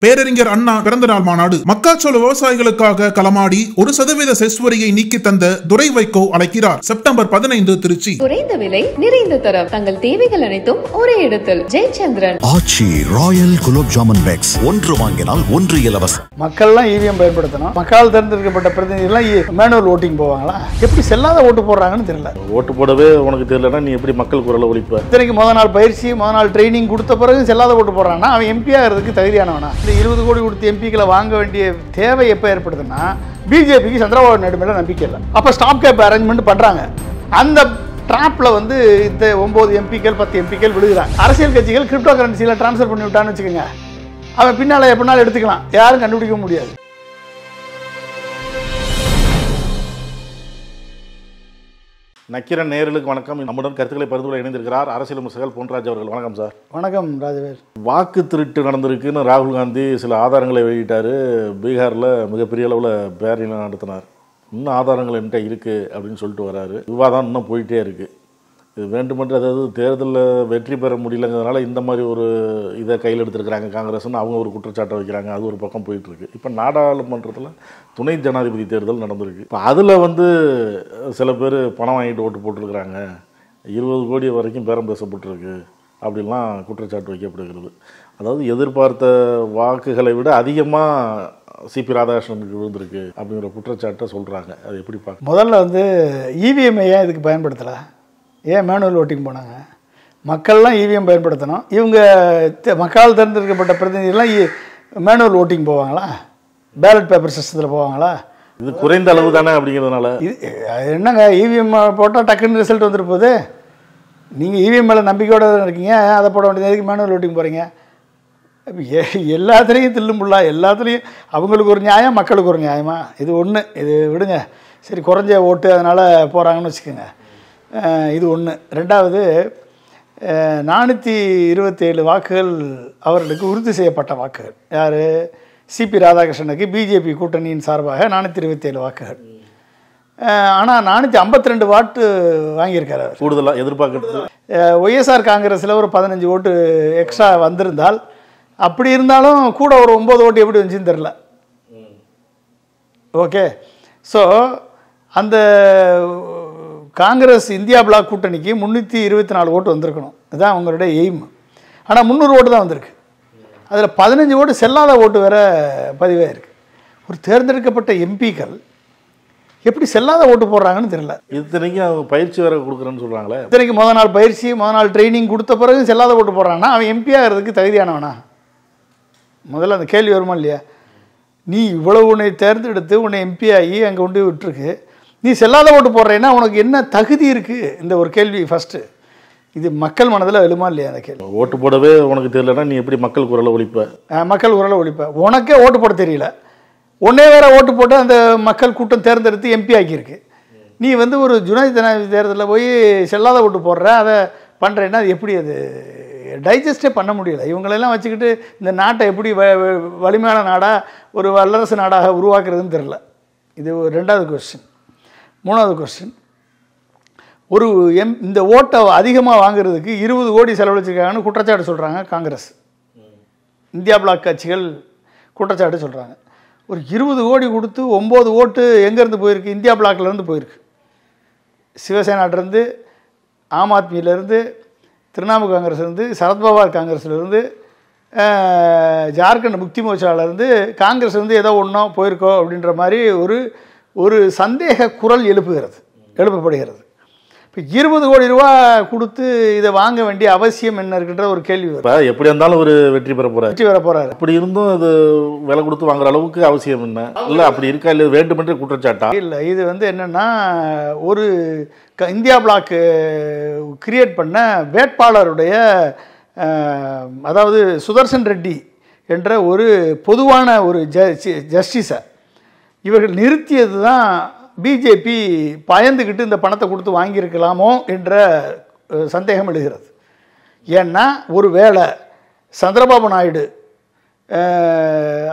பேரறிஞர் அண்ணா பிறந்தநாள் மாநாடு. மக்காச்சோள விவசாயிகளுக்காக களமாடி 1% செஸ் வரியை நீக்கி தந்த துரை வைகோ அழைக்கிறார். செப்டம்பர் 15 திருச்சி. குறைந்த விலை நிறைந்த தரம், தங்கள் தேவைகள் அனைத்தும் ஒரே இடத்தில். ஜெயச்சந்திரன். ஆச்சி ராயல் குலோப் ஜாமுன் பேக்ஸ், ஒன்று வாங்கினால் ஒன்று இலவசம். மக்கள்லாம் இவிஎம் பயன்படுத்தணும். மக்கள் தேர்ந்தெடுக்கப்பட்ட பிரதிநிதிகள்லாம் மேனுவல் ஓட்டிங் போவாங்களா? எப்படி செல்லாத ஓட்டு போடுறாங்கன்னு தெரியல. ஓட்டு போடவே உனக்கு தெரியலன்னா நீ எப்படி மக்கள் குரலை ஒழிப்ப? இத்தனைக்கு முத நாள் பயிற்சி, முத நாள் ட்ரைனிங் கொடுத்த பிறகு செல்லாத ஓட்டு போடுறாங்கன்னா அவன் எம்பி ஆகிறதுக்கு தகுதியானவனா? இந்த 20 கோடி கொடுத்து எம்பிக்களை வாங்க வேண்டிய தேவை எப்போ ஏற்படுதுன்னா, பிஜேபிக்கு சந்திரபாபு நாயுடு மேலே நம்பிக்கை இல்லை. அப்போ ஸ்டாப் கேப் அரேஞ்ச்மெண்ட் பண்ணுறாங்க. அந்த ட்ராப்ல வந்து இந்த 9 எம்பிக்கள் 10 எம்பிக்கள் விழுகிறாங்க. அரசியல் கட்சிகள் கிரிப்டோ கரன்சியில் டிரான்ஸ்ஃபர் பண்ணி விட்டான்னு வச்சுக்கோங்க, அவன் பின்னால் எப்படினாலும் எடுத்துக்கலாம், யாரும் கண்டுபிடிக்க முடியாது. நக்கீரன் நேயர்களுக்கு வணக்கம். நம்முடன் கருத்துக்களை பரிந்துரை இணைந்திருக்கிறார் அரசியல் விமர்சகர் பொன்ராஜ் அவர்கள். வணக்கம் சார். வணக்கம் ராஜவேல். வாக்கு திருட்டு நடந்திருக்குன்னு ராகுல் காந்தி சில ஆதாரங்களை வெளியிட்டார். பீகாரில் மிகப்பெரிய அளவில் பேரணி நடத்தினார். இன்னும் ஆதாரங்கள் என்கிட்ட இருக்குது அப்படின்னு சொல்லிட்டு வராரு. விவாதம் இன்னும் போயிட்டே இருக்குது. இது வேண்டுமென்று, அதாவது தேர்தலில் வெற்றி பெற முடியலங்கிறதுனால இந்த மாதிரி ஒரு இதை கையில் எடுத்துருக்கிறாங்க காங்கிரஸ்னு அவங்க ஒரு குற்றச்சாட்டை வைக்கிறாங்க. அது ஒரு பக்கம் போயிட்டுருக்கு. இப்போ நாடாளுமன்றத்தில் துணை ஜனாதிபதி தேர்தல் நடந்திருக்கு. இப்போ அதில் வந்து சில பேர் பணம் வாங்கிட்டு ஓட்டு போட்டிருக்கிறாங்க, 20 கோடி வரைக்கும் பேரம் பேசப்பட்டிருக்கு அப்படின்லாம் குற்றச்சாட்டு வைக்கப்படுகிறது. அதாவது எதிர்பார்த்த வாக்குகளை விட அதிகமாக சிபி ராதாகிருஷ்ணனுக்கு விழுந்திருக்கு அப்படிங்கிற குற்றச்சாட்டை சொல்கிறாங்க. அது எப்படி பார்க்க? முதல்ல வந்து இவிஎம் ஏன் இதுக்கு பயன்படுத்தலை? ஏன் மேனுவல் ஓட்டிங் போனாங்க? மக்கள்லாம் இவிஎம் பயன்படுத்தணும். இவங்க மக்கள் தேர்ந்தெடுக்கப்பட்ட பிரதிநிதிகள்லாம் மேனுவல் ஓட்டிங் போவாங்களா? பேலட் பேப்பர் சிஸ்டத்தில் போவாங்களா? இது குறைந்த அளவு தானே அப்படிங்கிறதுனால இது என்னங்க, இவிஎம் போட்டால் டக்குன்னு ரிசல்ட் வந்துட்டு போகுது. நீங்கள் இவிஎம் மேலே நம்பிக்கையோடு இருக்கீங்க, அதை போட வேண்டியது எதுக்கு மேனுவல் ஓட்டிங் போகிறீங்க? எல்லாத்துலேயும் தில்லும்புள்ளா, எல்லாத்துலேயும் அவங்களுக்கு ஒரு நியாயம், மக்களுக்கு ஒரு நியாயமா? இது ஒன்று, இது விடுங்க. சரி, குறைஞ்ச ஓட்டு அதனால் போகிறாங்கன்னு வச்சுக்கோங்க, இது ஒன்று. ரெண்டாவது, 427 வாக்குகள் அவர்களுக்கு உறுதி செய்யப்பட்ட வாக்குகள். யார்? சிபி ராதாகிருஷ்ணனுக்கு பிஜேபி கூட்டணியின் சார்பாக 427 வாக்குகள். ஆனால் 452 வாட்டு வாங்கியிருக்காரு அவர். கூடுதலாக எதிர்பார்க்கறது. ஒய்எஸ்ஆர் காங்கிரஸில் ஒரு 15 ஓட்டு எக்ஸ்ட்ரா வந்திருந்தால், அப்படி இருந்தாலும் கூட ஒரு 9 ஓட்டு எப்படி வந்துச்சுன்னு தெரில. ஓகே, ஸோ அந்த காங்கிரஸ் இந்தியா பிளாக் கூட்டணிக்கு 324 ஓட்டு வந்திருக்கணும். இதுதான் அவங்களுடைய எய்ம். ஆனால் 300 ஓட்டு தான் வந்திருக்கு. அதில் 15 ஓட்டு செல்லாத ஓட்டு வேற பதிவாயிருக்கு. ஒரு தேர்ந்தெடுக்கப்பட்ட எம்பிக்கள் எப்படி செல்லாத ஓட்டு போடுறாங்கன்னு தெரியல. இத்தனைக்கும் அவங்க பயிற்சி வேற கொடுக்குறேன்னு சொல்கிறாங்களே. இத்தனைக்கு முத நாள் பயிற்சி, முத நாள் ட்ரைனிங் கொடுத்த பிறகு செல்லாத ஓட்டு போடுறாங்கன்னா அவன் எம்பி ஆகிறதுக்கு தகுதியானவனா? முதல்ல அந்த கேள்வி வருமா இல்லையா? நீ இவ்வளவு உன்னை தேர்ந்தெடுத்து உன்னை எம்பி ஆகி அங்கே கொண்டு விட்டுருக்கு, நீ செல்லாத ஓட்டு போடுறேன்னா உனக்கு என்ன தகுதி இருக்குது? இந்த ஒரு கேள்வி ஃபஸ்ட்டு. இது மக்கள் மனதில் எழுமா இல்லையா அந்த கேள்வி? ஓட்டு போடவே உனக்கு தெரியலன்னா நீ எப்படி மக்கள் குரலை ஒழிப்ப? மக்கள் குரலை ஒழிப்ப. உனக்கே ஓட்டு போட தெரியல, உன்னே வேற ஓட்டு போட்டு அந்த மக்கள் கூட்டம் தேர்ந்தெடுத்து எம்பி ஆக்கியிருக்கு. நீ வந்து ஒரு துணை ஜனாதிபதி தேர்தலில் போய் செல்லாத ஓட்டு போடுற, அதை பண்ணுறேன்னா அது எப்படி? அது டைஜஸ்டே பண்ண முடியல. இவங்களெல்லாம் வச்சுக்கிட்டு இந்த நாட்டை எப்படி வலிமையான நாடாக, ஒரு வல்லரசு நாடாக உருவாக்குறதுன்னு தெரில. இது ஒரு 2வது கொஸ்டின். 3வது கொஸ்டின், ஒரு இந்த ஓட்டை அதிகமாக வாங்குறதுக்கு 20 கோடி செலவழிச்சிருக்காங்கன்னு குற்றச்சாட்டு சொல்கிறாங்க காங்கிரஸ். இந்தியா பிளாக் கட்சிகள் குற்றச்சாட்டு சொல்கிறாங்க. ஒரு 20 கோடி கொடுத்து 9 ஓட்டு எங்கேருந்து போயிருக்கு? இந்தியா பிளாக்லேருந்து போயிருக்கு. சிவசேனாட்டிலேருந்து, ஆம் ஆத்மியிலேருந்து, திரிணாமுல் காங்கிரஸ்லேருந்து, சரத்பவார் காங்கிரஸ்லேருந்து, ஜார்க்கண்ட் முக்தி மோர்ச்சாலேருந்து, காங்கிரஸ்லேருந்து ஏதோ ஒன்றா போயிருக்கோ அப்படின்ற மாதிரி ஒரு சந்தேக குரல் எழுப்பப்படுகிறது. இப்போ 20 கோடி ரூபா கொடுத்து இதை வாங்க வேண்டிய அவசியம் என்ன இருக்குன்ற ஒரு கேள்வி வரும். இப்போ எப்படி இருந்தாலும் ஒரு வெற்றி பெற போகிறாரு. அப்படி இருந்தும் அது விலை கொடுத்து வாங்குற அளவுக்கு அவசியம் என்ன? இல்லை அப்படி இருக்கா? இல்லை வேண்டுமென்றே குற்றச்சாட்டா? இல்லை, இது வந்து என்னென்னா, ஒரு இந்தியா பிளாக் கிரியேட் பண்ண வேட்பாளருடைய, அதாவது சுதர்சன் ரெட்டி என்ற ஒரு பொதுவான ஒரு ஜஸ்டிஸை இவர்கள் நிறுத்தியது தான் பிஜேபி பயந்துக்கிட்டு இந்த பணத்தை கொடுத்து வாங்கியிருக்கலாமோ என்ற சந்தேகம் எழுகிறது. ஏன்னா ஒரு வேளை சந்திரபாபு நாயுடு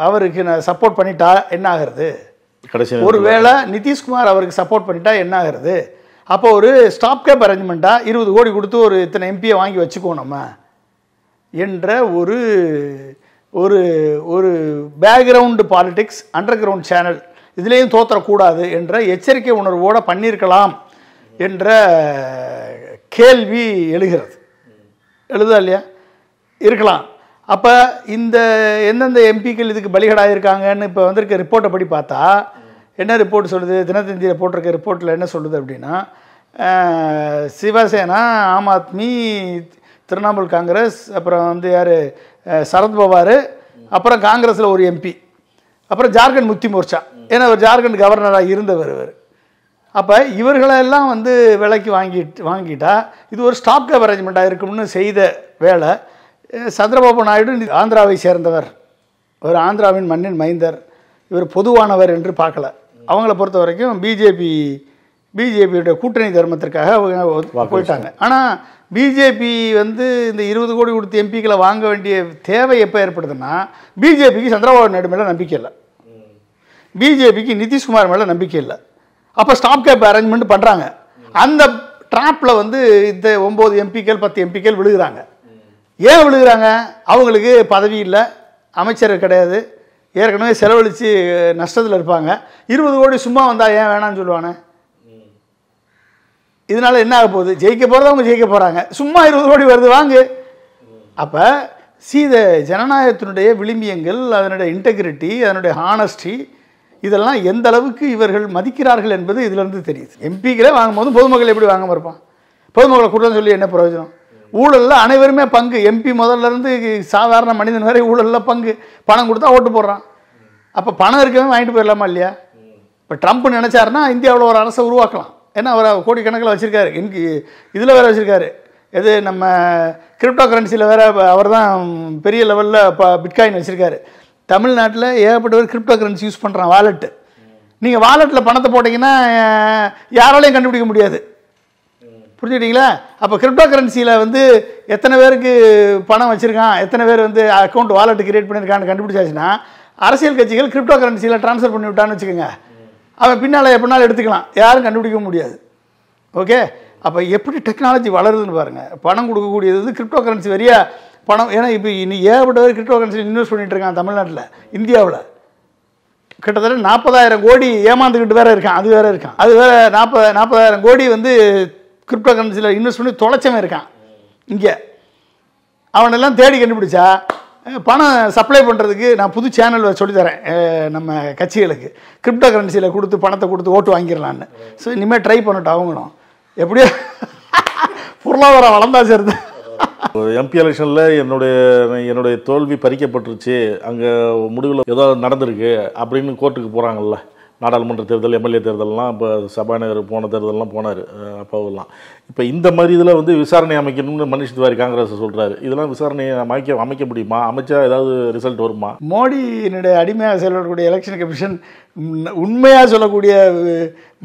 அவருக்கு சப்போர்ட் பண்ணிட்டா என்ன ஆகிறது? ஒரு வேளை நிதிஷ்குமார் அவருக்கு சப்போர்ட் பண்ணிட்டா என்ன ஆகிறது? அப்போ ஒரு ஸ்டாப் கேப் அரேஞ்ச்மெண்ட்டாக 20 கோடி கொடுத்து ஒரு இத்தனை எம்பியை வாங்கி வச்சுக்குவோம் நம்ம என்ற ஒரு ஒரு ஒரு background politics, under ground channel இதுலேயும் தோற்றக்கூடாது என்ற எச்சரிக்கை உணர்வோடு பண்ணியிருக்கலாம் என்ற கேள்வி எழுகிறது. எழுதா இல்லையா? இருக்கலாம். அப்போ இந்த எந்தெந்த எம்பிக்கள் இதுக்கு பலிகடாயிருக்காங்கன்னு இப்போ வந்திருக்க ரிப்போர்ட்டை படி பார்த்தா என்ன ரிப்போர்ட் சொல்லுது? தினத்தந்தியில் போட்டிருக்க ரிப்போர்ட்டில் என்ன சொல்லுது அப்படின்னா, சிவசேனா, ஆம் ஆத்மி, திரிணாமுல் காங்கிரஸ், அப்புறம் வந்து யார் சரத்பவார், அப்புறம் காங்கிரஸில் ஒரு எம்பி, அப்புறம் ஜார்க்கண்ட் முக்தி மோர்ச்சா, ஏன்னா அவர் ஜார்க்கண்ட் கவர்னராக இருந்தவர் இவர். அப்போ இவர்களெல்லாம் வந்து விலைக்கு வாங்கிட்டா இது ஒரு ஸ்டாப் கேப் அரேஞ்ச்மெண்ட்டாக இருக்கும்னு செய்த வேலை. சந்திரபாபு நாயுடு ஆந்திராவை சேர்ந்தவர், ஒரு ஆந்திராவின் மண்ணின் மைந்தர், இவர் பொதுவானவர் என்று பார்க்கல. அவங்கள பொறுத்த வரைக்கும் பிஜேபியுடைய கூட்டணி தர்மத்திற்காக அவங்க போயிட்டாங்க. ஆனால் பிஜேபி வந்து இந்த 20 கோடி கொடுத்து எம்பிக்களை வாங்க வேண்டிய தேவை எப்போ ஏற்படுதுன்னா, பிஜேபிக்கு சந்திரபாபு நாயுடு மேலே நம்பிக்கை இல்லை, பிஜேபிக்கு நிதிஷ்குமார் மேலே நம்பிக்கை இல்லை. அப்போ ஸ்டாப் கேப் அரேஞ்ச்மெண்ட் பண்ணுறாங்க. அந்த ட்ராப்பில் வந்து இந்த 9 எம்பிக்கள் 10 எம்பிக்கள் விழுகிறாங்க. ஏன் விழுகிறாங்க? அவங்களுக்கு பதவி இல்லை, அமைச்சர் கிடையாது, ஏற்கனவே செலவழித்து நஷ்டத்தில் இருப்பாங்க. 20 கோடி சும்மா வந்தால் ஏன் வேணான்னு சொல்லுவானே? இதனால் என்ன ஆக போகுது? ஜெயிக்க போகிறது அவங்க ஜெயிக்க போகிறாங்க, சும்மா 20 கோடி வருது வாங்கு. அப்போ ஜனநாயகத்தினுடைய விளிம்பியங்கள், அதனுடைய இன்டெகிரிட்டி, அதனுடைய ஹானஸ்டி, இதெல்லாம் எந்த அளவுக்கு இவர்கள் மதிக்கிறார்கள் என்பது இதிலிருந்து தெரியுது. எம்பிக்களே வாங்கும்போது பொதுமக்கள் எப்படி வாங்காமல் இருப்பான்? பொதுமக்களை குற்றம் சொல்லி என்ன பிரயோஜனம்? ஊழலில் அனைவருமே பங்கு, எம்பி முதல்லேருந்து சாதாரண மனிதன் வரை ஊழலில் பங்கு. பணம் கொடுத்தா ஓட்டு போடுறான். அப்போ பணம் இருக்கவே வாங்கிட்டு போயிடலாமா இல்லையா? இப்போ ட்ரம்ப் நினச்சாருன்னா இந்தியாவில் ஒரு அரசை உருவாக்கலாம். ஏன்னா அவர் கோடிக்கணக்கில் வச்சுருக்காரு, இதில் வேறு வச்சுருக்காரு. எது நம்ம கிரிப்டோ கரன்சியில் வேறு அவர் தான் பெரிய லெவலில் இப்போ பிட்காயின் வச்சுருக்காரு. தமிழ்நாட்டில் ஏகப்பட்டவர் கிரிப்டோ கரன்சி யூஸ் பண்ணுறான், வாலெட்டு. நீங்கள் வாலெட்டில் பணத்தை போட்டிங்கன்னா யாராலையும் கண்டுபிடிக்க முடியாது. புரிஞ்சுக்கிட்டீங்களா? அப்போ கிரிப்டோ கரன்சியில் வந்து எத்தனை பேருக்கு பணம் வச்சுருக்கான், எத்தனை பேர் வந்து அக்கௌண்ட் வாலெட்டு கிரியேட் பண்ணியிருக்கான்னு கண்டுபிடிச்சாச்சுன்னா, அரசியல் கட்சிகள் கிரிப்டோ கரன்சியில் ட்ரான்ஸ்ஃபர் பண்ணி விட்டான்னு வச்சுக்கோங்க, அவன் பின்னால் எப்படினாலும் எடுத்துக்கலாம், யாரும் கண்டுபிடிக்க முடியாது. ஓகே, அப்போ எப்படி டெக்னாலஜி வளருதுன்னு பாருங்கள். பணம் கொடுக்கக்கூடியது வந்து கிரிப்டோ கரன்சி வரியா பணம். ஏன்னா இப்போ இன்னைக்கு ஏகப்பட்டவர் கிரிப்டோ கரன்சியில் இன்வெஸ்ட் பண்ணிட்டு இருக்கான் தமிழ்நாட்டில், இந்தியாவில் கிட்டத்தட்ட 40,000 கோடி ஏமாந்துக்கிட்டு வேறு இருக்கான். அது வேறு இருக்கான், அது வேறு 40,000 கோடி வந்து கிரிப்டோ கரன்சியில் இன்வெஸ்ட் பண்ணி தொலைச்சவன் இருக்கான் இங்கே. அவனெல்லாம் தேடி கண்டுபிடிச்சா பணம் சப்ளை பண்ணுறதுக்கு நான் புது சேனல் சொல்லித்தரேன் நம்ம கட்சிகளுக்கு. கிரிப்டோ கரன்சியில் கொடுத்து பணத்தை கொடுத்து ஓட்டு வாங்கிடலான்னு. ஸோ இனிமேல் ட்ரை பண்ணட்டும் அவங்களும். எப்படியோ பொருளாதாரம் வளர்ந்தா சேர்ந்து. எம்பி எலெக்ஷனில் என்னுடைய தோல்வி பறிக்கப்பட்டுருச்சு, அங்கே முடிவில் ஏதோ நடந்திருக்கு அப்படின்னு கோர்ட்டுக்கு போகிறாங்கல்ல. நாடாளுமன்ற தேர்தல், எம்எல்ஏ தேர்தலெலாம், இப்போ சபாநாயகர் போன தேர்தலெலாம் போனார் அப்பாவெல்லாம். இப்போ இந்த மாதிரி இதில் வந்து விசாரணை அமைக்கணும்னு மனிஷ் திவாரி காங்கிரஸ் சொல்கிறாரு. இதெல்லாம் விசாரணையை அமைக்க முடியுமா? அமைச்சா ஏதாவது ரிசல்ட் வருமா? மோடியினுடைய அடிமையாக செயல்படக்கூடிய எலெக்ஷன் கமிஷன் உண்மையாக சொல்லக்கூடிய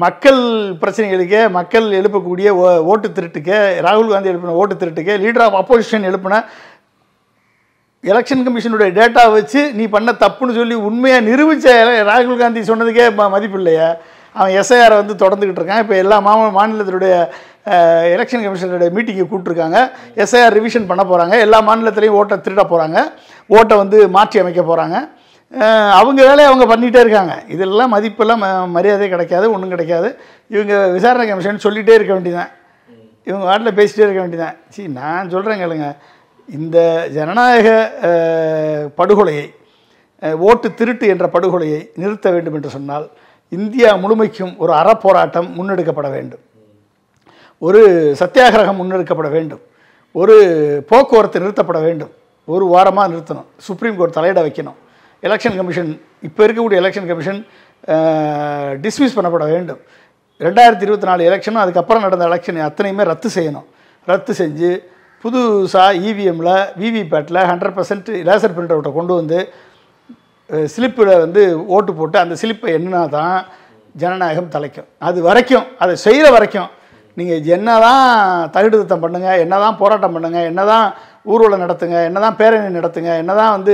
மக்கள் பிரச்சனைகளுக்கே, மக்கள் எழுப்பக்கூடிய ஓட்டு திருட்டுக்கே, ராகுல் காந்தி எழுப்பின ஓட்டு திருட்டுக்கே, லீடர் ஆஃப் அப்போசிஷன் எழுப்பின எலெக்ஷன் கமிஷனுடைய டேட்டா வச்சு நீ பண்ண தப்புன்னு சொல்லி உண்மையாக நிரூபித்த ராகுல் காந்தி சொன்னதுக்கே மதிப்பு இல்லையா? அவன் எஸ்ஐஆரை வந்து தொடர்ந்துக்கிட்டு இருக்கான். இப்போ எல்லா மாநிலத்தினுடைய எலெக்ஷன் கமிஷனுடைய மீட்டிங்கை கூப்பிட்ருக்காங்க. எஸ்ஐஆர் ரிவிஷன் பண்ண போகிறாங்க. எல்லா மாநிலத்திலையும் ஓட்டை திருட போகிறாங்க, ஓட்டை வந்து மாற்றி அமைக்க போகிறாங்க. அவங்க வேலையை அவங்க பண்ணிகிட்டே இருக்காங்க. இதெல்லாம் மதிப்பெல்லாம் மரியாதை கிடைக்காது, ஒன்றும் கிடைக்காது. இவங்க விசாரணை கமிஷன் சொல்லிகிட்டே இருக்க வேண்டியதான், இவங்க வாட்டில் பேசிகிட்டே இருக்க வேண்டியதான். சரி, நான் சொல்கிறேன் கேளுங்க, இந்த ஜனநாயக படுகொலையை, ஓட்டு திருட்டு என்ற படுகொலையை நிறுத்த வேண்டும் என்று சொன்னால் இந்தியா முழுமைக்கும் ஒரு அறப்போராட்டம் முன்னெடுக்கப்பட வேண்டும், ஒரு சத்தியாகிரகம் முன்னெடுக்கப்பட வேண்டும், ஒரு போக்குவரத்து நிறுத்தப்பட வேண்டும். ஒரு வாரமாக நிறுத்தணும், சுப்ரீம் கோர்ட் தலையிட வைக்கணும். எலெக்ஷன் கமிஷன், இப்போ இருக்கக்கூடிய எலெக்ஷன் கமிஷன் டிஸ்மிஸ் பண்ணப்பட வேண்டும். 2024 எலெக்ஷனும் அதுக்கப்புறம் நடந்த எலெக்ஷன் அத்தனையுமே ரத்து செய்யணும். ரத்து செஞ்சு புதுசாக இவிஎம்மில், விவிபேட்டில் 100% லேசர் பிரிண்ட் அவுட்டை கொண்டு வந்து ஸ்லிப்பில் வந்து ஓட்டு போட்டு அந்த ஸ்லிப்பை எண்ணினா தான் ஜனநாயகம் தலைக்கும். அது வரைக்கும், அதை செய்கிற வரைக்கும் நீங்கள் என்ன தான் தகுதித்தம் பண்ணுங்கள், என்ன தான் போராட்டம் பண்ணுங்கள், என்ன தான் ஊர்வலம் நடத்துங்க, என்ன தான் பேரணி நடத்துங்க, என்ன தான் வந்து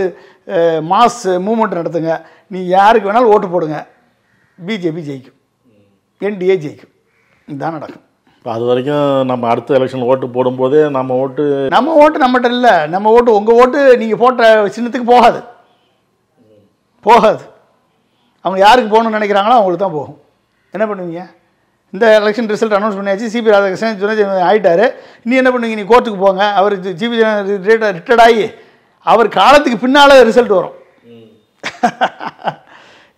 மாஸ் மூமெண்ட் நடத்துங்க, நீ யாருக்கு வேணாலும் ஓட்டு போடுங்க, பிஜேபி ஜெயிக்கும், என்டிஏ ஜெயிக்கும். இதுதான் நடக்கும். அது வரைக்கும் நம்ம அடுத்த எலெக்ஷன் ஓட்டு போடும்போதே நம்ம ஓட்டு நம்மகிட்ட இல்லை. நம்ம ஓட்டு உங்கள் ஓட்டு நீங்கள் போட்ட சின்னத்துக்கு போகாது. அவங்க யாருக்கு போகணும்னு நினைக்கிறாங்களோ அவங்களுக்கு தான் போகும். என்ன பண்ணுவீங்க? இந்த எலெக்ஷன் ரிசல்ட் அனௌன்ஸ் பண்ணியாச்சு. சிபி ராதாகிருஷ்ணன் துணை ஆகிட்டார். நீ என்ன பண்ணுவீங்க? நீ கோர்ட்டுக்கு போங்க. அவர் சிபி ரிட்டையர்ட் ஆகி அவர் காலத்துக்கு பின்னால் ரிசல்ட் வரும்.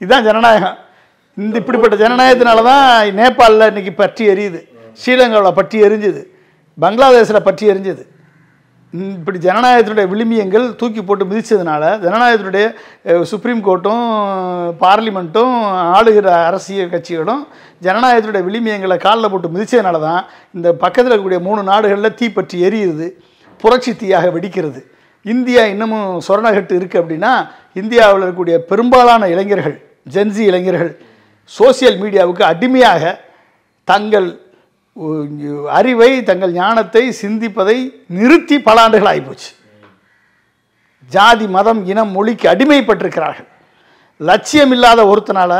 இதுதான் ஜனநாயகம். இப்படிப்பட்ட ஜனநாயகத்தினால தான் நேபாளில் இன்றைக்கி பற்றி எரியுது, ஸ்ரீலங்காவில் பற்றி எரிஞ்சுது, பங்களாதேஷில் பற்றி எரிஞ்சுது. இப்படி ஜனநாயகத்தினுடைய விளிம்பியங்கள் தூக்கி போட்டு மிதித்ததுனால ஜனநாயகத்தினுடைய சுப்ரீம் கோர்ட்டும் பார்லிமெண்ட்டும் ஆளுகிற அரசியல் கட்சிகளும் ஜனநாயகத்தினுடைய விளிம்பியங்களை காலில் போட்டு மிதித்ததுனால தான் இந்த பக்கத்தில் இருக்கக்கூடிய 3 நாடுகளில் தீப்பற்றி எரியுது, புரட்சி தீயாக வெடிக்கிறது. இந்தியா இன்னமும் சொரணகட்டு இருக்குது. அப்படின்னா இந்தியாவில் இருக்கக்கூடிய பெரும்பாலான இளைஞர்கள், ஜென்சி இளைஞர்கள் சோசியல் மீடியாவுக்கு அடிமையாக தங்கள் அறிவை, தங்கள் ஞானத்தை சிந்திப்பதை நிறுத்தி பல ஆண்டுகள் ஆகிப்போச்சு. ஜாதி, மதம், இனம், மொழிக்கு அடிமைப்பட்டிருக்கிறார்கள். லட்சியம் இல்லாத ஒருத்தனால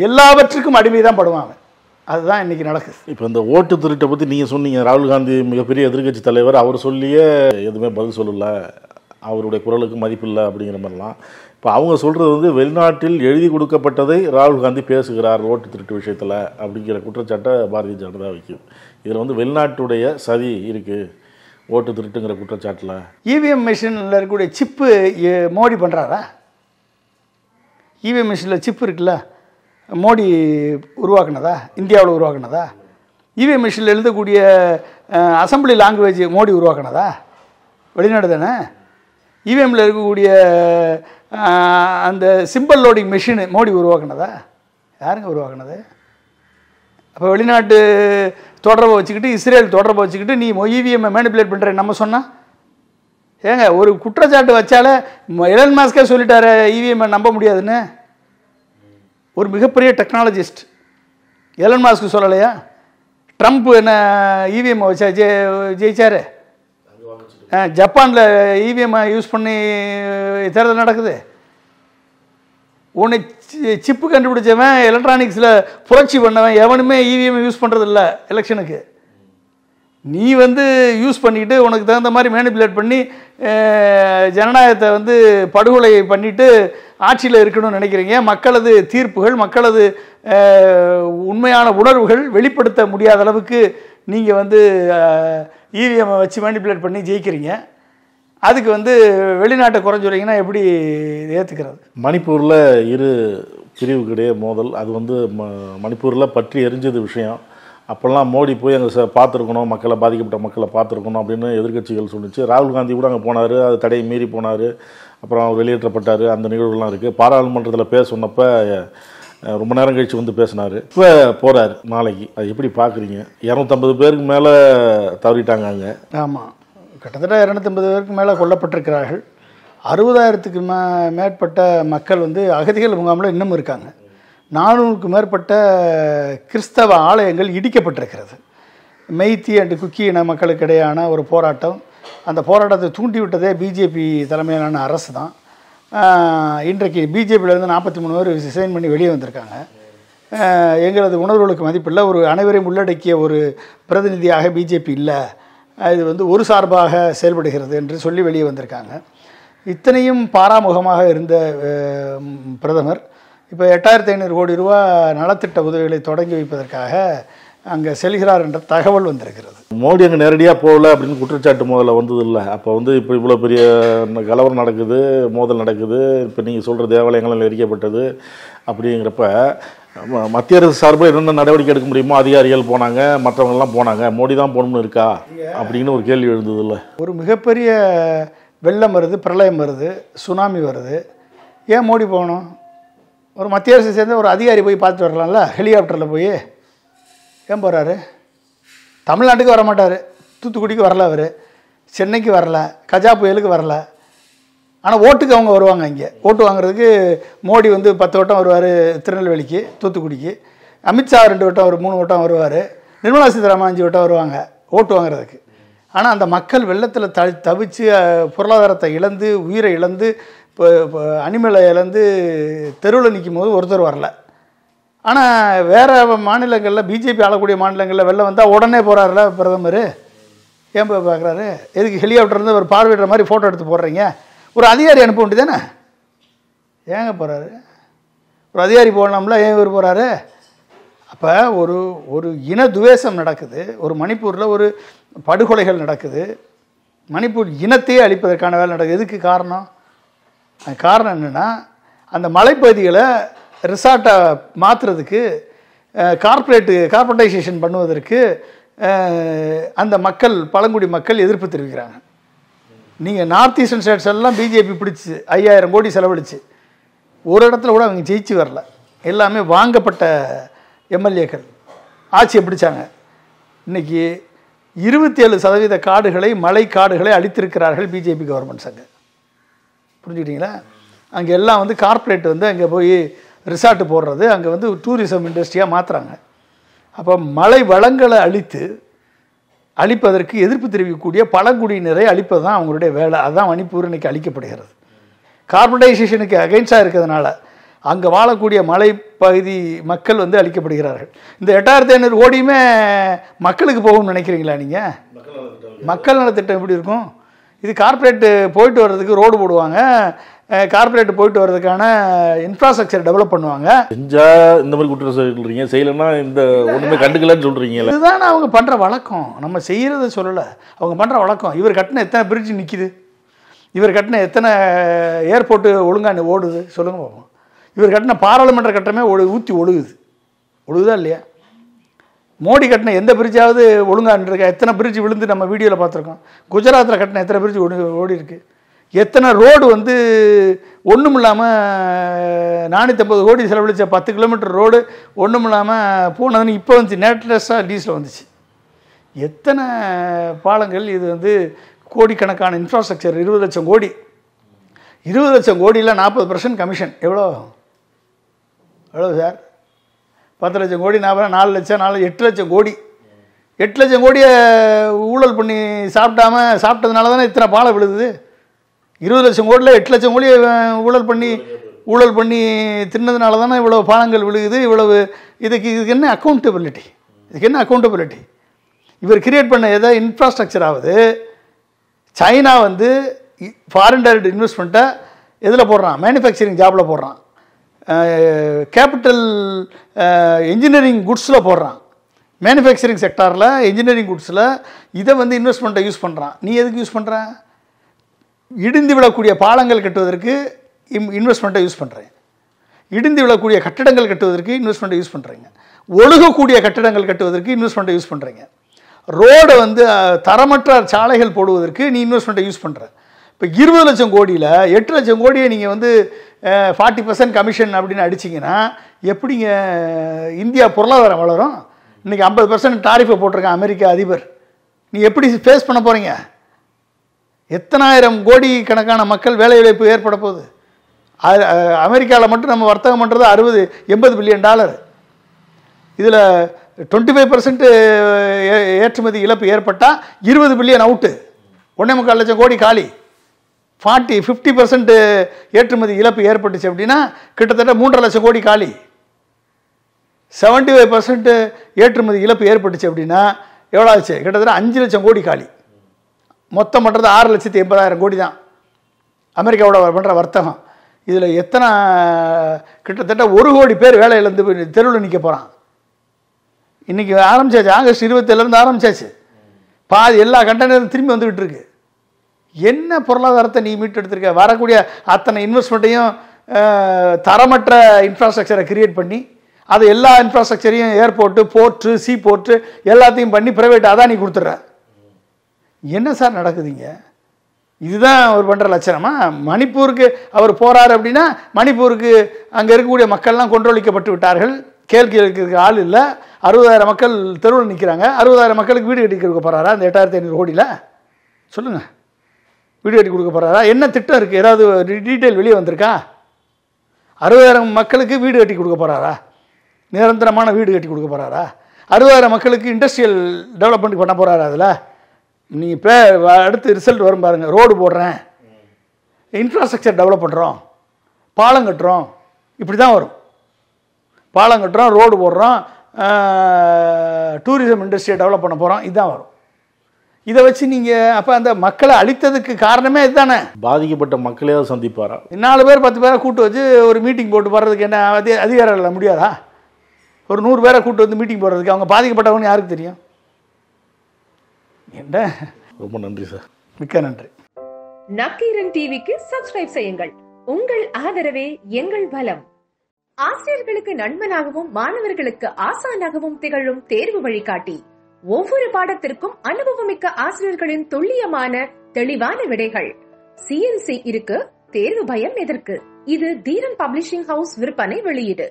எல்லாவற்றுக்கும் அடிமை தான் படுவாங்க. அதுதான் இன்றைக்கி நடக்குது. இப்போ இந்த ஓட்டு திருட்டை பற்றி நீங்கள் சொன்னீங்க. ராகுல் காந்தி மிகப்பெரிய எதிர்க்கட்சி தலைவர், அவர் சொல்லியே எதுவுமே பதில் சொல்லலை, அவருடைய குரலுக்கு மதிப்பில்லை அப்படிங்கிற மாதிரிலாம். இப்போ அவங்க சொல்கிறது வந்து வெளிநாட்டில் எழுதி கொடுக்கப்பட்டதை ராகுல் காந்தி பேசுகிறார் ஓட்டு திருட்டு விஷயத்தில் அப்படிங்கிற குற்றச்சாட்டை பாரதிய ஜனதா வைக்குது. இதில் வந்து வெளிநாட்டுடைய சதி இருக்குது ஓட்டு திருட்டுங்கிற குற்றச்சாட்டில். இவிஎம் மிஷினில் இருக்கக்கூடிய சிப்பு மோடி பண்ணுறாரா? இவிஎம் மிஷினில் சிப்பு இருக்குல்ல, மோடி உருவாக்குனதா? இந்தியாவில் உருவாக்குனதா? இவிஎம் மிஷினில் எழுதக்கூடிய அசம்பிளி லாங்குவேஜ் மோடி உருவாக்குனதா? வெளிநாடு தானே. இவிஎம்மில் இருக்கக்கூடிய அந்த சிம்பிள் லோடிங் மிஷினு மோடி உருவாக்குனதா? யாருங்க உருவாக்குனது? அப்போ வெளிநாட்டு தொடர்பை வச்சுக்கிட்டு, இஸ்ரேல் தொடர்பை வச்சுக்கிட்டு நீ இவிஎம்மை மேனிப்புலேட் பண்ணுற நம்ம சொன்னால் ஏங்க? ஒரு குற்றச்சாட்டு வச்சாலே எலன் மாஸ்கே சொல்லிட்டாரு இவிஎம்மை நம்ப முடியாதுன்னு. ஒரு மிகப்பெரிய டெக்னாலஜிஸ்ட் எலன் மாஸ்க்கு சொல்லலையா? ட்ரம்ப் என்ன இவிஎம்மை வச்சா ஜெயிச்சார்? ஜப்பானில் இவிஎம்ஐ யூஸ் பண்ணி தேர்தல் நடக்குது. உன்னை சிப்பு கண்டுபிடிச்சவன், எலக்ட்ரானிக்ஸில் புரட்சி பண்ணவன் எவனுமே இவிஎம் யூஸ் பண்ணுறதில்ல எலெக்ஷனுக்கு. நீ வந்து யூஸ் பண்ணிக்கிட்டு உனக்கு தகுந்த மாதிரி மேனிப்புலேட் பண்ணி ஜனநாயகத்தை வந்து படுகொலை பண்ணிவிட்டு ஆட்சியில் இருக்கணும்னு நினைக்கிறீங்க. மக்களது தீர்ப்புகள், மக்களது உண்மையான உணர்வுகள் வெளிப்படுத்த முடியாத அளவுக்கு நீங்கள் வந்து இவிஎம்மை வச்சு மேனிப்புலேட் பண்ணி ஜெயிக்கிறீங்க. அதுக்கு வந்து வெளிநாட்டை குறைஞ்சுறீங்கன்னா எப்படி ஏற்றுக்கிறது? மணிப்பூரில் இரு பிரிவுக்கிடையே மோதல், அது வந்து மணிப்பூரில் பற்றி எரிஞ்சது விஷயம். அப்போல்லாம் மோடி போய் அங்கே பார்த்துருக்கணும், மக்களை, பாதிக்கப்பட்ட மக்களை பார்த்துருக்கணும் அப்படின்னு எதிர்க்கட்சிகள் சொன்னிச்சு. ராகுல் காந்தி கூட அங்கே போனார், அது தடையை மீறி போனார், அப்புறம் அவர் வெளியேற்றப்பட்டார். அந்த நிகழ்வுலாம் இருக்குது. பாராளுமன்றத்தில் பேச சொன்னப்போ ரொம்ப நேரம் கழித்து வந்து பேசினார். இப்போ போகிறார் நாளைக்கு. அது எப்படி பார்க்குறீங்க? 250 பேருக்கு மேலே தவறிட்டாங்க அங்கே. ஆமாம், கிட்டத்தட்ட 250 பேருக்கு மேலே கொல்லப்பட்டிருக்கிறார்கள். 60,000க்கு மேற்பட்ட மக்கள் வந்து அகதிகள் முகாமில் இன்னும் இருக்காங்க. 400க்கு மேற்பட்ட கிறிஸ்தவ ஆலயங்கள் இடிக்கப்பட்டிருக்கிறது. மெய்த்தி அண்டு குக்கி இன மக்களுக்கு இடையான ஒரு போராட்டம். அந்த போராட்டத்தை தூண்டிவிட்டதே பிஜேபி தலைமையிலான அரசு தான். இன்றைக்கு பிஜேபியிலேருந்து 43 பேர் ரிசைன் பண்ணி வெளியே வந்திருக்காங்க. எங்களது உணர்வுகளுக்கு மதிப்பில்லை, ஒரு அனைவரையும் உள்ளடக்கிய ஒரு பிரதிநிதியாக பிஜேபி இல்லை, இது வந்து ஒரு சார்பாக செயல்படுகிறது என்று சொல்லி வெளியே வந்திருக்காங்க. இத்தனையும் பாராமுகமாக இருந்த பிரதமர் இப்போ 8,500 கோடி ரூபா நலத்திட்ட உதவிகளை தொடங்கி வைப்பதற்காக அங்கே செல்கிறார் என்ற தகவல் வந்திருக்கிறது. மோடி அங்கே நேரடியாக போகல அப்படின்னு குற்றச்சாட்டு முதல்ல வந்தது இல்லை. அப்போ வந்து இப்போ இவ்வளோ பெரிய கலவரம் நடக்குது, மோதல் நடக்குது, இப்போ நீங்கள் சொல்கிற தேவாலயங்கள் எரிக்கப்பட்டது. அப்படிங்கிறப்ப மத்திய அரசு சார்பில் என்னென்ன நடவடிக்கை எடுக்க முடியுமோ அதிகாரிகள் போனாங்க, மற்றவங்கெல்லாம் போனாங்க, மோடி தான் போகணும்னு இருக்கா அப்படின்னு ஒரு கேள்வி எழுந்தது இல்லை? ஒரு மிகப்பெரிய வெள்ளம் வருது, பிரளயம் வருது, சுனாமி வருது, ஏன் மோடி போகணும்? ஒரு மத்திய அரசு சேர்ந்த ஒரு அதிகாரி போய் பார்த்துட்டு வரலாம்ல, ஹெலிகாப்டரில் போய். ஏன் போகிறாரு? தமிழ்நாட்டுக்கு வரமாட்டார், தூத்துக்குடிக்கு வரல, அவர் சென்னைக்கு வரல, கஜா புயலுக்கு வரல. ஆனால் ஓட்டுக்கு அவங்க வருவாங்க. இங்கே ஓட்டு வாங்குறதுக்கு மோடி வந்து 10 வட்டம் வருவார் திருநெல்வேலிக்கு, தூத்துக்குடிக்கு. அமித்ஷா 2 வட்டம், ஒரு 3 வட்டம் வருவார். நிர்மலா சீதாராமன் 5 வட்டம் வருவாங்க ஓட்டு வாங்குறதுக்கு. ஆனால் அந்த மக்கள் வெள்ளத்தில் தவிச்சு பொருளாதாரத்தை இழந்து, உயிரை இழந்து, அனிமலை இழந்து தெருவில் நிற்கும் போது ஒருத்தர் வரல. ஆனால் வேறு மாநிலங்களில் பிஜேபி ஆளக்கூடிய மாநிலங்களில் வெள்ளம் வந்தால் உடனே போகிறாருல பிரதமர். ஏன் போய் பார்க்குறாரு? எதுக்கு ஹெலிகாப்டர்லேருந்து ஒரு பார்வையிடுற மாதிரி ஃபோட்டோ எடுத்து போடுறீங்க? ஒரு அதிகாரி அனுப்ப வேண்டியது தானே? ஏங்க போகிறாரு? ஒரு அதிகாரி போடலாம்ல, ஏன் இவர் போகிறாரு? அப்போ ஒரு இன துவேஷம் நடக்குது. ஒரு மணிப்பூரில் ஒரு படுகொலைகள் நடக்குது. மணிப்பூர் இனத்தையே அழிப்பதற்கான வேலை நடக்குது. எதுக்கு காரணம்? அது காரணம் என்னென்னா, அந்த மலைப்பகுதிகளை ரிசார்ட்டை மாற்றுறதுக்கு, கார்பரேட்டைசேஷன் பண்ணுவதற்கு அந்த மக்கள், பழங்குடி மக்கள் எதிர்ப்பு தெரிவிக்கிறாங்க. நீங்கள் நார்த் ஈஸ்டர்ன் ஸ்டேட்ஸ் எல்லாம் பிஜேபி பிடிச்சி 5000 கோடி செலவழிச்சு ஒரு இடத்துல கூட அவங்க ஜெயிச்சு வரல. எல்லாமே வாங்கப்பட்ட எம்எல்ஏக்கள் ஆட்சியை பிடிச்சாங்க. இன்றைக்கி 27% காடுகளை, மலை காடுகளை அழித்திருக்கிறார்கள் பிஜேபி கவர்மெண்ட்ஸ். அங்கே புரிஞ்சுக்கிட்டீங்களா? அங்கே எல்லாம் வந்து கார்ப்பரேட் வந்து அங்கே போய் ரிசார்ட்டு போடுறது, அங்கே வந்து டூரிசம் இண்டஸ்ட்ரியாக மாற்றுறாங்க. அப்போ மலை வளங்களை அழிப்பதற்கு எதிர்ப்பு தெரிவிக்கக்கூடிய பழங்குடியினரை அழிப்பது தான் அவங்களுடைய வேலை. அதுதான் மணிப்பூர் இன்றைக்கி அழிக்கப்படுகிறது. கார்பரேட்டைசேஷனுக்கு அகைன்ஸ்டாக இருக்கிறதுனால அங்கே வாழக்கூடிய மலைப்பகுதி மக்கள் வந்து அழிக்கப்படுகிறார்கள். இந்த 8500 கோடியுமே மக்களுக்கு போகும்னு நினைக்கிறீங்களா நீங்கள்? மக்கள் நலத்திட்டம் எப்படி இருக்கும்? இது கார்ப்பரேட்டு போயிட்டு வர்றதுக்கு ரோடு போடுவாங்க, கார்ப்பரேட் போயிட்டு வர்றதுக்கான இன்ஃப்ராஸ்ட்ரக்சர் டெவலப் பண்ணுவாங்க. செஞ்சால் இந்த மாதிரி குற்றம் சொல்கிறீங்க, செய்யலைன்னா இந்த ஒன்றுமே கண்டுக்கலன்னு சொல்கிறீங்களா? இதுதானே அவங்க பண்ணுற வழக்கம். நம்ம செய்கிறத சொல்லலை, அவங்க பண்ணுற வழக்கம். இவர் கட்டின எத்தனை பிரிட்ஜ் நிற்கிது? இவர் கட்டின எத்தனை ஏர்போர்ட்டு ஒழுங்காக ஓடுது? சொல்லுங்கள் பார்ப்போம். இவர் கட்டின பாராளுமன்ற கட்டமே ஊற்றி ஒழுகுதா இல்லையா? மோடி கட்டின எந்த பிரிட்ஜாவது ஒழுங்காக இருக்கா? எத்தனை பிரிட்ஜ் விழுந்து நம்ம வீடியோவில் பார்த்துருக்கோம். குஜராத்தில் கட்டின எத்தனை பிரிட்ஜ் ஓடி இருக்குது? எத்தனை ரோடு வந்து ஒன்றும் இல்லாமல் 450 கோடி செலவழித்த 10 கிலோமீட்டர் ரோடு ஒன்றும் இல்லாமல் போனதுன்னு இப்போ வந்துச்சு, நேட்டஸ்டாக டீஸில் வந்துச்சு. எத்தனை பாலங்கள்! இது வந்து கோடிக்கணக்கான இன்ஃப்ராஸ்ட்ரக்சர். 20 லட்சம் கோடி. 20 லட்சம் கோடியில் 40% கமிஷன். எவ்வளோ சார்? 10 லட்சம் கோடி 4 லட்சம் 8 லட்சம் கோடி. 8 லட்சம் கோடியை ஊழல் பண்ணி சாப்பிட்டதுனால தானே இத்தனை பாலம் விழுது. 20 லட்சம் கோடியில் 8 லட்சம் கோடியை ஊழல் பண்ணி தின்னதுனால தானே இவ்வளோ பாலங்கள் விழுகுது. இவ்வளவு இதுக்கு என்ன அக்கௌண்டபிலிட்டி? இவர் கிரியேட் பண்ண ஏதாவது இன்ஃப்ராஸ்ட்ரக்சர் ஆகுது. சைனா வந்து ஃபாரின் டைரக்ட் இன்வெஸ்ட்மெண்ட்டை எதில் போடுறான்? மேனுஃபேக்சரிங் ஜாபில் போடுறான், கேபிட்டல் இன்ஜினியரிங் குட்ஸில் போடுறான். மேனுஃபேக்சரிங் செக்டாரில், இன்ஜினியரிங் குட்ஸில் இதை வந்து இன்வெஸ்ட்மெண்ட்டை யூஸ் பண்ணுறான். நீ எதுக்கு யூஸ் பண்ணுற? இடிந்து விழக்கூடிய பாலங்கள் கட்டுவதற்கு இன்வெஸ்ட்மெண்ட்டை யூஸ் பண்ணுறேன். இடிந்து விழக்கூடிய கட்டிடங்கள் கட்டுவதற்கு இன்வெஸ்ட்மெண்ட்டை யூஸ் பண்ணுறீங்க. ஒழுகக்கூடிய கட்டிடங்கள் கட்டுவதற்கு இன்வெஸ்ட்மெண்ட்டை யூஸ் பண்ணுறீங்க. ரோடை வந்து தரமற்ற சாலைகள் போடுவதற்கு நீ இன்வெஸ்ட்மெண்ட்டை யூஸ் பண்ணுற. இப்போ 20 லட்சம் கோடியில் 8 லட்சம் கோடியை நீங்கள் வந்து 40% கமிஷன் அப்படின்னு அடிச்சிங்கன்னா எப்படிங்க இந்தியா பொருளாதாரம் வளரும்? இன்றைக்கி 50% டாரிஃபை போட்டிருக்கான் அமெரிக்க அதிபர். நீ எப்படி ஃபேஸ் பண்ண போகிறீங்க? எத்தனாயிரம் கோடி கணக்கான மக்கள் வேலைவாய்ப்பு ஏற்பட போகுது. அமெரிக்காவில் மட்டும் நம்ம வர்த்தகம் பண்ணுறது 60-80 பில்லியன் டாலர். இதில் 25% ஏற்றுமதி இழப்பு ஏற்பட்டால் 20 பில்லியன் அவுட்டு. 1.25 லட்சம் கோடி காலி. 50% ஏற்றுமதி இழப்பு ஏற்பட்டுச்சு அப்படின்னா கிட்டத்தட்ட 3.5 லட்சம் கோடி காலி. 75% ஏற்றுமதி இழப்பு ஏற்பட்டுச்சு அப்படின்னா எவ்வளோ ஆச்சு? கிட்டத்தட்ட 5 லட்சம் கோடி காலி. மொத்தம் பண்ணுறது 6,80,000 கோடி தான் அமெரிக்காவோட பண்ணுற வர்த்தகம். இதில் எத்தனை கிட்டத்தட்ட 1 கோடி பேர் வேலை இழந்து தெருவில் நிற்க போகிறான். இன்றைக்கி ஆரம்பிச்சாச்சு, ஆகஸ்ட் 27 ஆரம்பிச்சாச்சு. பாதி எல்லா கண்டெய்னரும் திரும்பி வந்துக்கிட்டு இருக்கு. என்ன பொருளாதாரத்தை நீ மீட்டெடுத்திருக்க? வரக்கூடிய அத்தனை இன்வெஸ்ட்மெண்ட்டையும் தரமற்ற இன்ஃப்ராஸ்ட்ரக்சரை கிரியேட் பண்ணி அது எல்லா இன்ஃப்ராஸ்ட்ரக்சரையும் ஏர்போர்ட்டு, போர்ட்டு, சீ போர்ட்டு எல்லாத்தையும் பண்ணி ப்ரைவேட் அதானி கொடுத்துட்ற. என்ன சார் நடக்குதுங்க? இதுதான் அவர் பண்ணுற லட்சணமா? மணிப்பூருக்கு அவர் போகிறார் அப்படின்னா மணிப்பூருக்கு அங்கே இருக்கக்கூடிய மக்கள்லாம் கொன்றொழிக்கப்பட்டு விட்டார்கள். கேள்வி கேட்கறதுக்கு ஆள் இல்லை. 60,000 மக்கள் தெருவில் நிற்கிறாங்க. 60,000 மக்களுக்கு வீடு கட்டி கொடுக்க போகிறாரா அந்த 8,500 கோடியில்? சொல்லுங்கள். வீடு கட்டி கொடுக்க போகிறாரா? என்ன திட்டம் இருக்குது? ஏதாவது டீட்டெயில் வெளியே வந்திருக்கா? 60,000 மக்களுக்கு வீடு கட்டி கொடுக்க போகிறாரா? நிரந்தரமான வீடு கட்டி கொடுக்க போகிறாரா? 60,000 மக்களுக்கு இண்டஸ்ட்ரியல் டெவலப்மெண்ட் பண்ண போகிறாரா? அதில் நீங்கள் அடுத்து ரிசல்ட் வரும் பாருங்கள். ரோடு போடுறேன், இன்ஃப்ராஸ்ட்ரக்சர் டெவலப் பண்ணுறோம், பாலம் கட்டுறோம், இப்படி தான் வரும். பாலம் கட்டுறோம், ரோடு போடுறோம், டூரிசம் இண்டஸ்ட்ரியை டெவலப் பண்ண போகிறோம், இதுதான் வரும். இதை வச்சு நீங்கள் அப்போ அந்த மக்களை அழித்ததுக்கு காரணமே இதுதானே. பாதிக்கப்பட்ட மக்களையாவது சந்திப்பாரா? 4 பேர் 10 பேரை கூட்டு வச்சு ஒரு மீட்டிங் போட்டு போடுறதுக்கு என்ன அதிகாரம் இல்லை, முடியாதா? ஒரு 100 பேரை கூட்டு வந்து மீட்டிங் போடுறதுக்கு அவங்க பாதிக்கப்பட்டவங்க யாருக்கு தெரியும்? என்ன? ரொம்ப நன்றி சார். மிக்க நன்றி. நக்கீரன் டிவிக்கு சப்ஸ்கிரைப் செய்யுங்கள். உங்கள் ஆதரவே எங்கள் பலம். ஆசிரியர்களுக்கு நண்பனாகவும் மாணவர்களுக்கு ஆசானாகவும் திகழும் தேர்வு வழிகாட்டி. ஒவ்வொரு பாடத்திற்கும் அனுபவமிக்க ஆசிரியர்களின் துல்லியமான தெளிவான விடைகள். CNC இருக்கு, தேர்வு பயம் எதற்கு? இது தீரன் பப்ளிஷிங் ஹவுஸ் விற்பனை வெளியீடு.